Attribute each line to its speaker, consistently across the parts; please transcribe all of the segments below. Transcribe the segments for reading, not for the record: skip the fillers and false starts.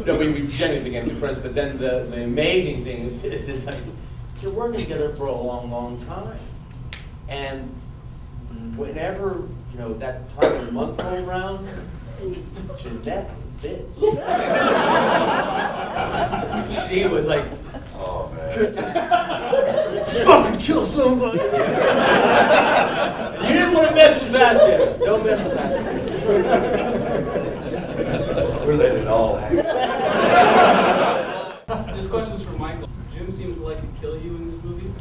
Speaker 1: No, we genuinely became good friends, but then the amazing thing is this, is like, you're working together for a long, long time. And whenever, that time of the month rolled around, Jeanette was a bitch. She was like,
Speaker 2: Oh, man.
Speaker 1: fucking kill somebody. You didn't want to mess with Vasquez. Don't mess with Vasquez.
Speaker 2: We're letting it all hang.
Speaker 3: This question's for Michael. Jim seems to like to kill you in his movies.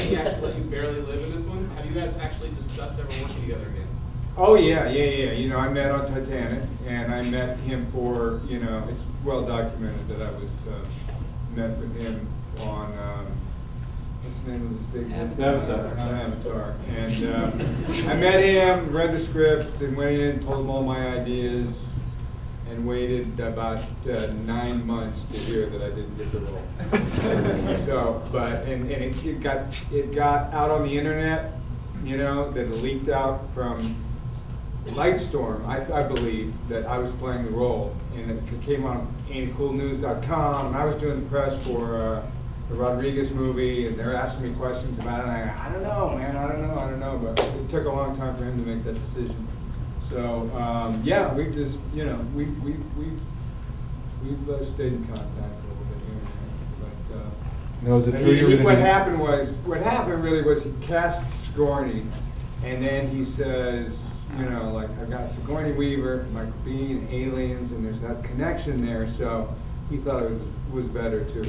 Speaker 3: He actually let you barely live in this one. Have you guys actually discussed ever working together again?
Speaker 4: Oh, yeah. I met on Titanic, and I met him for, it's well documented that I was, met with him on, what's the name of this big one? Avatar. And I met him, read the script, and went in, told him all my ideas, and waited about 9 months to hear that I didn't get the role. So, it got out on the internet, that it leaked out from Lightstorm, I believe, that I was playing the role, and it came on AndyCoolNews.com, and I was doing the press for the Rodriguez movie, and they're asking me questions about it, and I don't know, man, I don't know, but it took a long time for him to make that decision. So, yeah, we just, we've stayed in contact a little bit here and there, but,
Speaker 5: No, is it true you were
Speaker 4: what
Speaker 5: gonna
Speaker 4: happened really was he cast Sigourney, and then he says, I've got Sigourney Weaver, Michael Biehn, Aliens, and there's that connection there, so he thought it was better to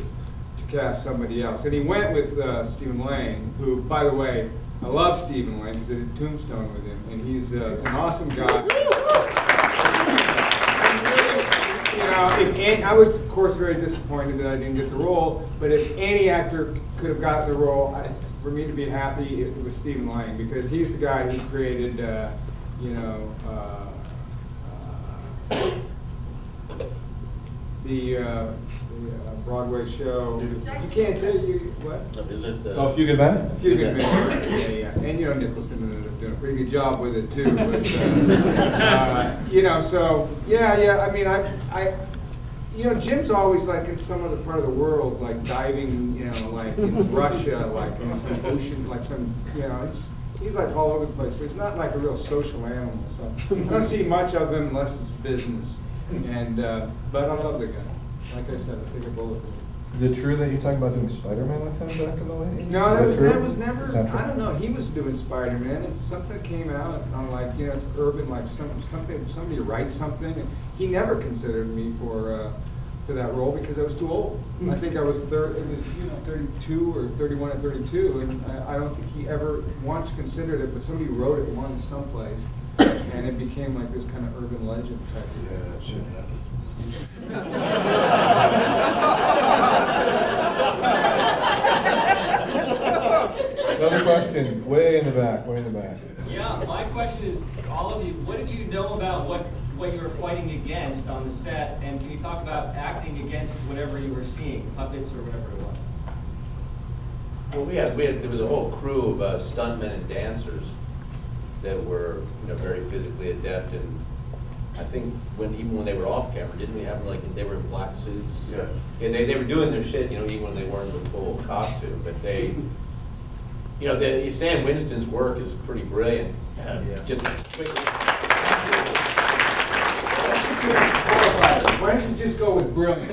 Speaker 4: cast somebody else. And he went with Stephen Lang, who, by the way, I love Stephen Lang because I did Tombstone with him, and he's an awesome guy. I was, of course, very disappointed that I didn't get the role, but if any actor could have got the role, for me to be happy, it was Stephen Lang, because he's the guy who created, the Broadway show. You can't tell what?
Speaker 1: Is it the...
Speaker 5: Oh, A Few Good Men?
Speaker 4: A Few Good Men. Yeah. And Nicholson ended up doing a pretty good job with it too. But, so yeah. I mean, Jim's always like in some other part of the world, like diving, like in Russia, like in some ocean, like some, he's like all over the place. So he's not like a real social animal. So I don't see much of him unless it's business. And but I love the guy. Like I said, I think a bullet for him.
Speaker 5: Is it true that you talked about doing Spider-Man with him back in the way?
Speaker 4: No, that was never,
Speaker 5: Is that true?
Speaker 4: I don't know, he was doing Spider-Man, and something came out on like, it's urban, like somebody writes something, and he never considered me for that role because I was too old. I think I was 32 or 31 or 32, and I don't think he ever once considered it, but somebody wrote it once someplace, and it became like this kind of urban legend type of thing.
Speaker 2: Yeah, that shit happened.
Speaker 5: Another question, way in the back.
Speaker 6: Yeah, my question is, all of you, what did you know about what you were fighting against on the set, and can you talk about acting against whatever you were seeing, puppets or whatever it was?
Speaker 1: Well, there was a whole crew of stuntmen and dancers that were, very physically adept, and I think even when they were off camera, didn't we have them they were in black suits?
Speaker 2: Yeah.
Speaker 1: And they were doing their shit, even when they weren't in full costume, but they, Sam Winston's work is pretty brilliant. Just quickly.
Speaker 4: Why don't you just go with brilliant?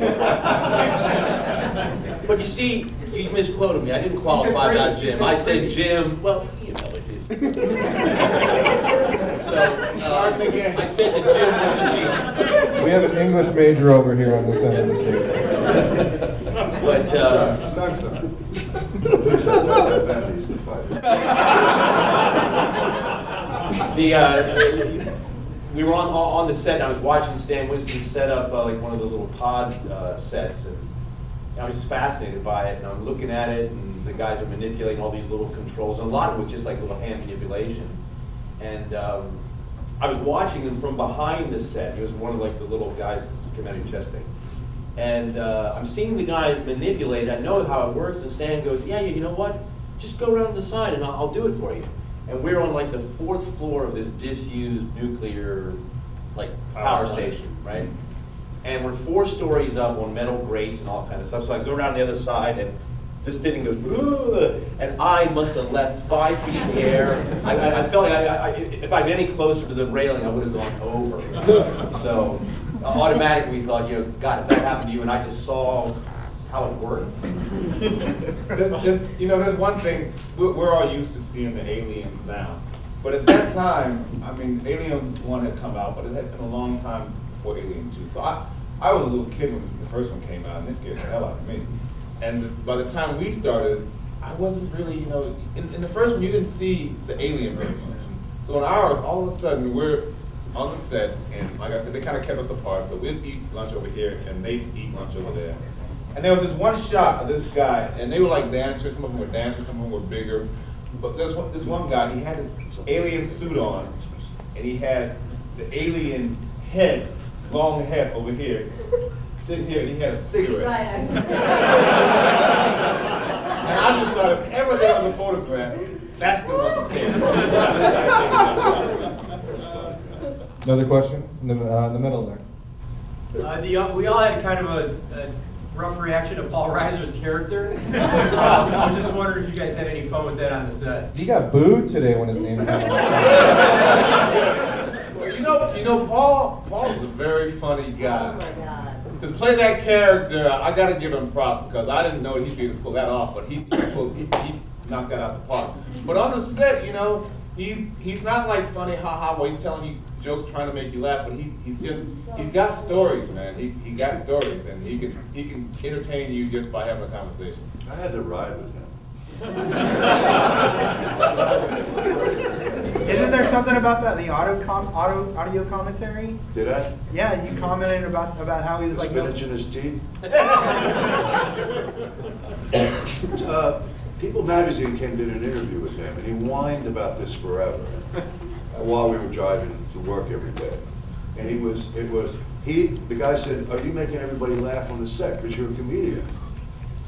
Speaker 1: But you see, you misquoted me. I didn't qualify about Jim. I said Jim. Well, it is. So I said that Jim was a genius.
Speaker 5: We have an English major over here on this end of the stage.
Speaker 1: But
Speaker 4: I'm sorry.
Speaker 1: we were on the set, and I was watching Stan Winston set up one of the little pod sets, and I was fascinated by it, and I'm looking at it, and the guys are manipulating all these little controls, and a lot of it was just like little hand manipulation. And I was watching him from behind the set. He was one of the little guys that came out of your chest thing. And I'm seeing the guys manipulate. I know how it works, and Stan goes, yeah, you know what? Just go around the side, and I'll do it for you. And we're on the 4th floor of this disused nuclear power station, right? and we're 4 stories up on metal grates and all kind of stuff. So I go around the other side, and this thing goes, "Ugh," and I must have leapt 5 feet in the air. I felt like if I'd been any closer to the railing, I would have gone over. So automatically we thought, God, if that happened to you and I just saw how it worked.
Speaker 4: There's one thing, we're all used to seeing the aliens now. But at that time, I mean, Alien 1 had come out, but it had been a long time before Alien 2. So I was a little kid when the first one came out, and it scared the hell out of me. And by the time we started, I wasn't really, in the first one, you didn't see the alien version. So in ours, all of a sudden, we're on the set, and like I said, they kind of kept us apart. So we'd eat lunch over here, and they'd eat lunch over there. And there was this one shot of this guy, and they were like dancers. Some of them were dancers, some of them were bigger. But there's this one guy, he had his alien suit on, and he had the alien head, long head over here, sitting here, and he had a cigarette.
Speaker 7: Right.
Speaker 4: And I just thought if ever there was a photograph, that's the one that's
Speaker 5: Another question in the middle there.
Speaker 8: We all had kind of a rough reaction to Paul Reiser's character. I was just wondering if you guys had any fun with that on the set.
Speaker 5: He got booed today when his name came up.
Speaker 4: Well, Paul's a very funny guy.
Speaker 7: Oh my God.
Speaker 4: To play that character, I got to give him props because I didn't know he'd be able to pull that off, but he knocked that out the park. But on the set, he's not like funny haha where he's telling you jokes trying to make you laugh, but he's got stories, man. He got stories, and he can entertain you just by having a conversation.
Speaker 2: I had to ride with him.
Speaker 8: Isn't there something about that, the audio commentary?
Speaker 2: Did I?
Speaker 8: Yeah, you commented about how he was
Speaker 2: The
Speaker 8: like...
Speaker 2: spinach in his teeth? People Magazine came and did an interview with him, and he whined about this forever while we were driving to work every day. And the guy said, "Are you making everybody laugh on the set because you're a comedian?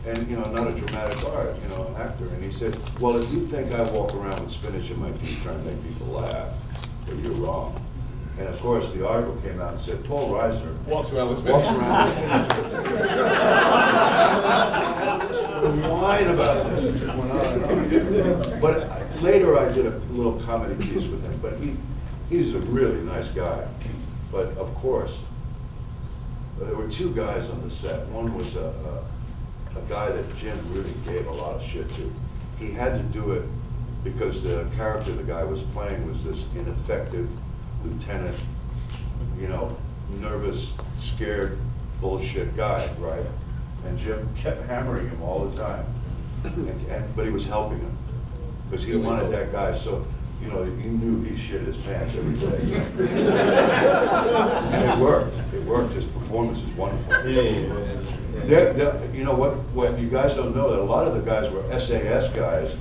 Speaker 2: And, not a dramatic art, an actor." And he said, "Well, if you think I walk around with spinach in my teeth trying to make people laugh, well, you're wrong." And of course, the article came out and said, Paul Reiser
Speaker 4: Walks around with
Speaker 2: walks
Speaker 4: spinach.
Speaker 2: around with spinach. Whine about this. It went on and on. But later I did a little comedy piece with him, but he's a really nice guy. But of course, there were 2 guys on the set. One was a guy that Jim really gave a lot of shit to. He had to do it because the character the guy was playing was this ineffective lieutenant, nervous, scared, bullshit guy, right? And Jim kept hammering him all the time. But he was helping him because he wanted that guy. So, he knew he shit his pants every day. And it worked. It worked. His performance is wonderful. What you guys don't know, that a lot of the guys were SAS guys.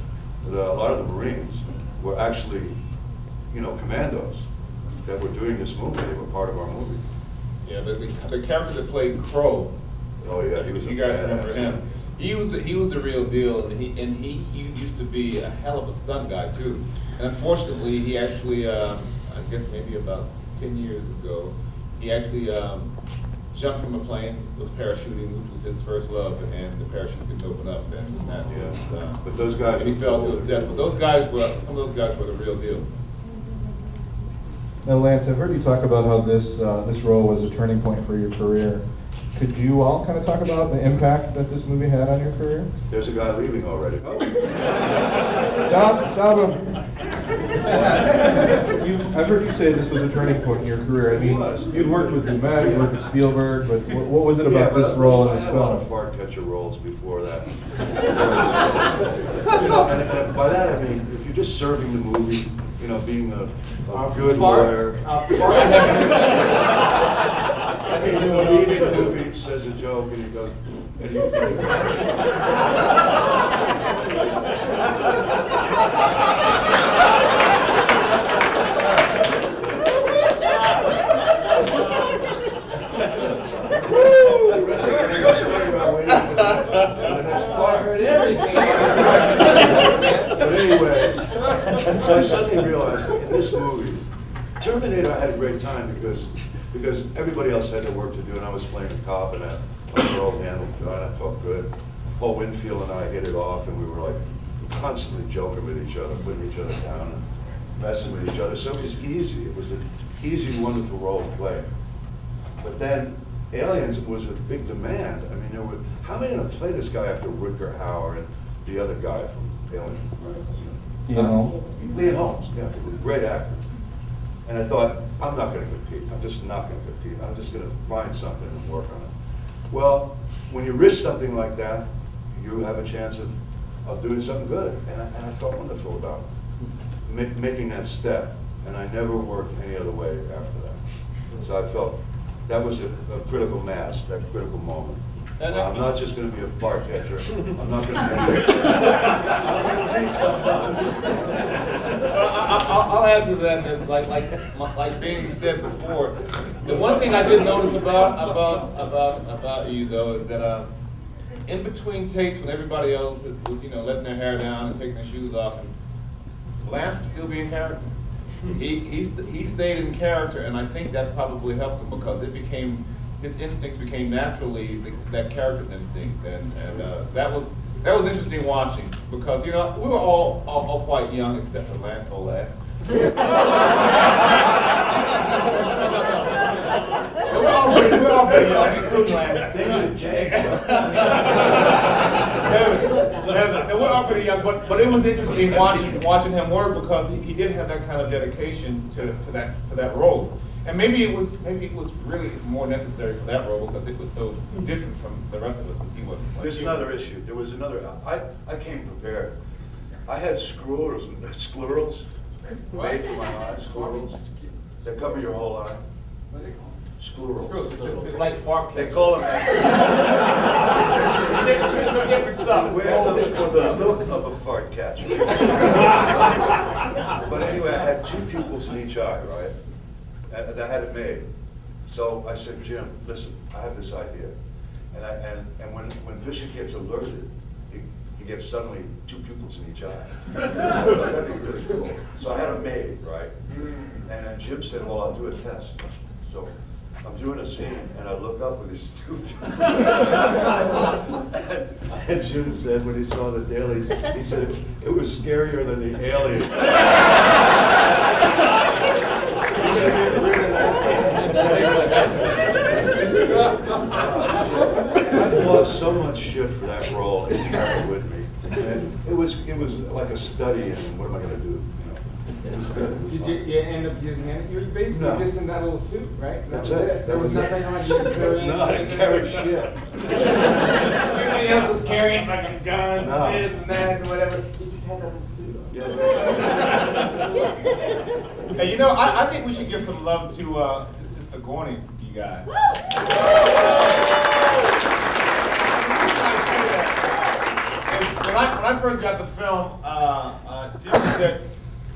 Speaker 2: A lot of the Marines were actually, commandos that were doing this movie. They were part of our movie.
Speaker 4: Yeah, the character that played Crow.
Speaker 2: Oh yeah, he was.
Speaker 4: You guys remember him? He was the real deal, and he used to be a hell of a stunt guy too. And unfortunately, he actually, I guess maybe about 10 years ago, he actually jumped from a plane, was parachuting, which was his first love, and the parachute didn't open up, and that was.
Speaker 2: But those guys.
Speaker 4: And he fell to his death. But some of those guys were the real deal.
Speaker 5: Now, Lance, I've heard you talk about how this role was a turning point for your career. Could you all kind of talk about the impact that this movie had on your career?
Speaker 2: There's a guy leaving already.
Speaker 5: Stop him. I've heard you say this was a turning point in your career. I mean, you'd worked with Lumet, you worked with Spielberg, but what was it about this role in this
Speaker 2: I had a lot of
Speaker 5: film?
Speaker 2: fart catcher roles before that. And by that I mean, if you're just serving the movie, being a good lawyer. He's leaving the movie, says a joke, and he goes, and But anyway, so I suddenly realized that in this movie, Terminator I had a great time because everybody else had their work to do, and I was playing a cop, and a girl handled it, and I felt good. Paul Winfield and I hit it off, and we were like constantly joking with each other, putting each other down, and messing with each other, so it was easy. It was an easy, wonderful role to play. But then Aliens was a big demand. I mean, how am I gonna play this guy after Rutger Hauer and the other guy from Aliens?
Speaker 5: Ian Holmes.
Speaker 2: Ian Holmes, yeah, great actor. And I thought, I'm not gonna compete. I'm just not gonna compete. I'm just gonna find something and work on it. Well, when you risk something like that, you have a chance of doing something good. And I felt wonderful about making that step. And I never worked any other way after that. So I felt that was a critical mass, that critical moment. I'm not just gonna be a fart catcher. I'm not gonna
Speaker 7: I'll add to that like Benny said before, the one thing I did notice about you though is that in between takes when everybody else was letting their hair down and taking their shoes off, and Lance was still being character. He stayed in character, and I think that probably helped him because his instincts became naturally that character's instincts, and that was interesting watching because we were all quite young except for Lance Olac. We're all pretty young, including Lance.
Speaker 2: Things have changed.
Speaker 7: We're all pretty young, but it was interesting watching him work because he did have that kind of dedication to that role. And maybe it was really more necessary for that role because it was so different from the rest of us since he wasn't playing.
Speaker 2: There's another issue. There was another, I came prepared. I had sclerals made for my eyes, sclerals, that cover your whole eye. Sclerals.
Speaker 7: It's like fart.
Speaker 2: They call them that.
Speaker 7: Different stuff.
Speaker 2: Wear them for the look of a fart catcher. But anyway, I had 2 pupils in each eye, right? And I had it made. So I said, Jim, listen, I have this idea. And when Bishop gets alerted, he gets suddenly 2 pupils in each eye. That'd be really cool. So I had it made, right? And then Jim said, well, I'll do a test. So I'm doing a scene, and I look up with his 2 pupils. And Jim said, when he saw the dailies, he said, it was scarier than the aliens. I lost so much shit for that role. It carried with me. And it was like a study in what am I going to do? It was good.
Speaker 4: Did you end up using it? You were basically
Speaker 2: No.
Speaker 4: just in that little suit, right?
Speaker 2: That's
Speaker 4: was
Speaker 2: it.
Speaker 4: There was nothing on you to carry.
Speaker 2: No, I didn't carry shit.
Speaker 4: Everybody else was carrying fucking guns,
Speaker 2: No.
Speaker 4: this and that, and whatever. You just had that little suit on.
Speaker 2: Yeah.
Speaker 7: Hey, I think we should give some love to Sigourney, you guys. When I first got the film, Jim said,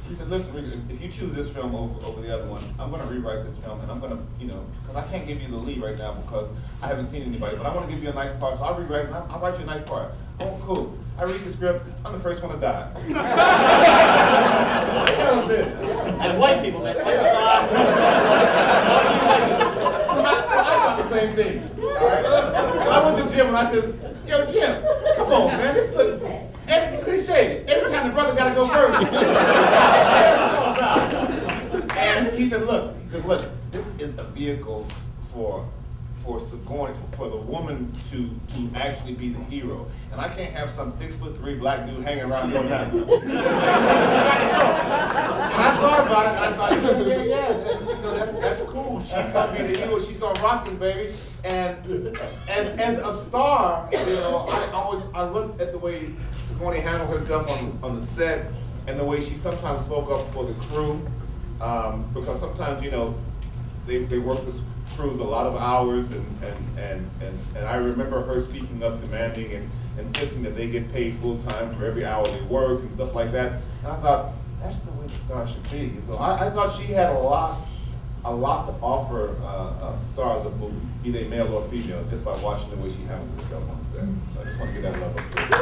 Speaker 7: he says, listen, if you choose this film over the other one, I'm going to rewrite this film, and I'm going to, because I can't give you the lead right now because I haven't seen anybody, but I want to give you a nice part, so I'll rewrite it, I'll write you a nice part. Oh, cool. I read the script, I'm the first one to die. That was it.
Speaker 6: As white people, man.
Speaker 7: I thought the same thing. All right? So I went to Jim and I said, yo, Jim, come on, man. This looks cliche. Every time the brother gotta go first. That's all about. And he said, look, this is a vehicle for Sigourney, for the woman to actually be the hero. And I can't have some 6'3" black dude hanging around doing that. And I thought about it, and I thought, that's cool. She's gonna be the hero, she's gonna rock this baby. And as a star, I looked at the way Sigourney handled herself on the set and the way she sometimes spoke up for the crew. Because sometimes, they work with crews a lot of hours, and I remember her speaking up, demanding and insisting that they get paid full time for every hour they work and stuff like that. And I thought, that's the way the star should be. So I thought she had a lot to offer stars of movies, be they male or female, just by watching the way she handles herself on set. So I just want to give that love up to her.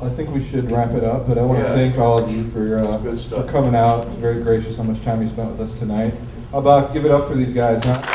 Speaker 5: I think we should wrap it up, but I want to
Speaker 2: Yeah.
Speaker 5: thank all of you for
Speaker 2: Good stuff.
Speaker 5: coming out. It was very gracious how much time you spent with us tonight. How about give it up for these guys, huh?